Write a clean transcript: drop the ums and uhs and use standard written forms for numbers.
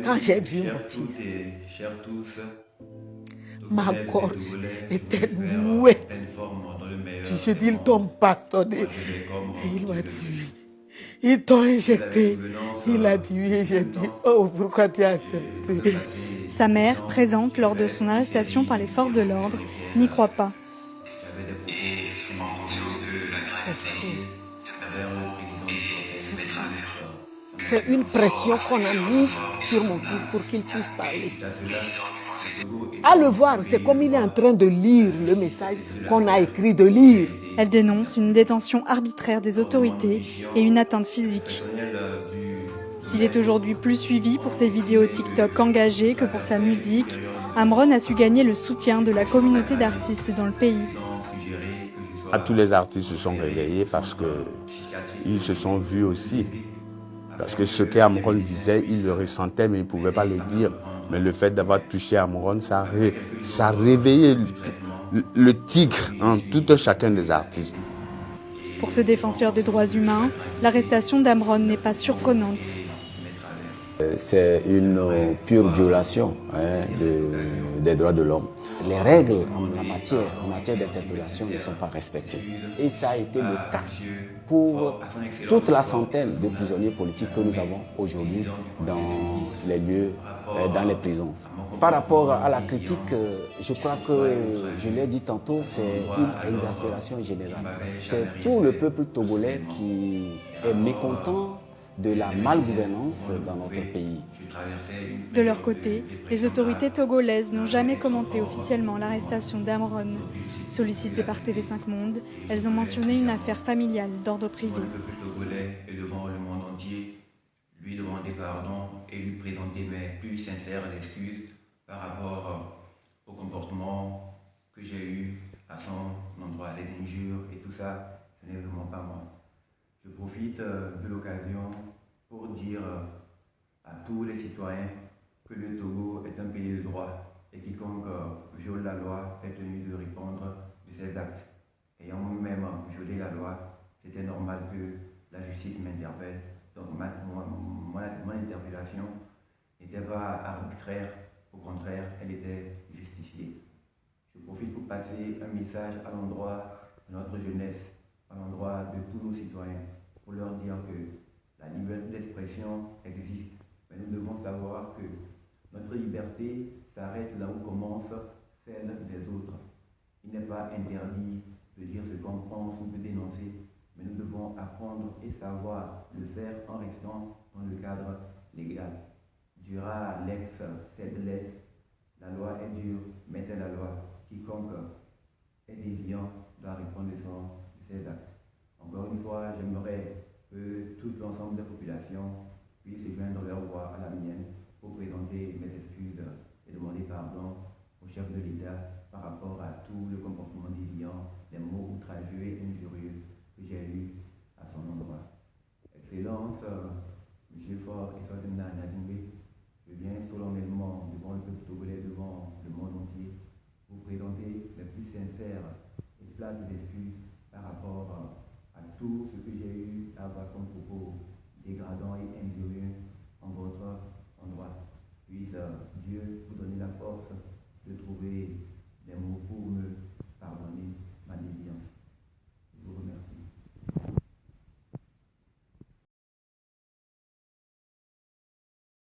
Quand j'ai vu mon chers toutes fils, et chers tous, ma Togonais et gorge Togolais, je était vous préfère nouée. en pleine forme dans le meilleur Je des dis, ils mondes. t'ont bastonné. Moi, je vais comme Et il Dieu m'a le dit veut. oui. Ils t'ont Vous avez injecté. souvenance Il a dit oui. Et du j'ai même dit, temps, oh, pourquoi tu as je peux accepté? passer Sa du mère, temps, présente j'ai lors de fait son toute arrestation par les série forces de sur l'ordre, n'y lesquelles croit pas. j'avais des propos extrêmement conscients de la C'est fou. gravité envers le président du conseil des ministres. C'est une pression qu'on a mise sur mon fils pour qu'il puisse parler. Suite à cela, le Togo est À le un voir, pays c'est de comme il est en droit. train de lire le message qu'on a écrit de lire. Elle dénonce une détention arbitraire des autorités et une atteinte physique. S'il est aujourd'hui plus suivi pour ses vidéos TikTok engagées que pour sa musique, Amron a su gagner le soutien de la communauté d'artistes dans le pays. Tous les artistes se sont réveillés parce qu'ils se sont vus aussi. Parce que ce qu'Amron disait, il le ressentait mais il ne pouvait pas le dire. Mais le fait d'avoir touché Amron, ça a réveillé le tigre en tout un chacun des artistes. Pour ce défenseur des droits humains, l'arrestation d'Amron n'est pas surprenante. C'est une pure violation des droits de l'homme. Les règles en matière d'interpellation ne sont pas respectées. Et ça a été le cas pour toute la centaine de prisonniers politiques que nous avons aujourd'hui dans les lieux, dans les prisons. Par rapport à la critique, je crois que, je l'ai dit tantôt, c'est une exaspération générale. C'est tout le peuple togolais qui est mécontent de la malgouvernance dans notre pays. De leur côté, les autorités togolaises n'ont jamais commenté officiellement l'arrestation d'Amron. Sollicitées par TV5 Monde, elles ont mentionné une affaire familiale d'ordre privé. Le peuple togolais et devant le monde entier, lui demander pardon et lui présenter mes plus sincères excuses par rapport au comportement que j'ai eu à son endroit, les injures et tout ça, ce n'est vraiment pas moi. Je profite de l'occasion pour dire à tous les citoyens que le Togo est un pays de droit et quiconque viole la loi est tenu de répondre de ses actes. Ayant moi-même violé la loi, c'était normal que la justice m'interpelle. Donc mon interpellation n'était pas arbitraire, au contraire, elle était justifiée. Je profite pour passer un message à l'endroit de notre jeunesse, à l'endroit de tous nos citoyens, pour leur dire que la liberté d'expression existe, mais nous devons savoir que notre liberté s'arrête là où commence celle des autres. Il n'est pas interdit de dire ce qu'on pense ou de dénoncer, mais nous devons apprendre et savoir le faire en restant dans le cadre légal. Dura lex sed lex, la loi est dure, mais c'est la loi. Quiconque est déviant doit répondre de ses actes. Encore une fois, j'aimerais que tout l'ensemble des populations puissent joindre leur voix à la mienne pour présenter mes excuses et demander pardon au chef de l'État par rapport à tout le comportement déviant, les mots outrageux et injurieux que j'ai eus à son endroit. Excellence, M. Faure et Fazenda Nadimbe, je viens solennellement devant le peuple togolais, devant le monde entier, vous présenter les plus sincères et plates excuses par rapport à tout ce que j'ai eu à avoir comme propos dégradant et injurieux en votre endroit. Puisse Dieu vous donner la force de trouver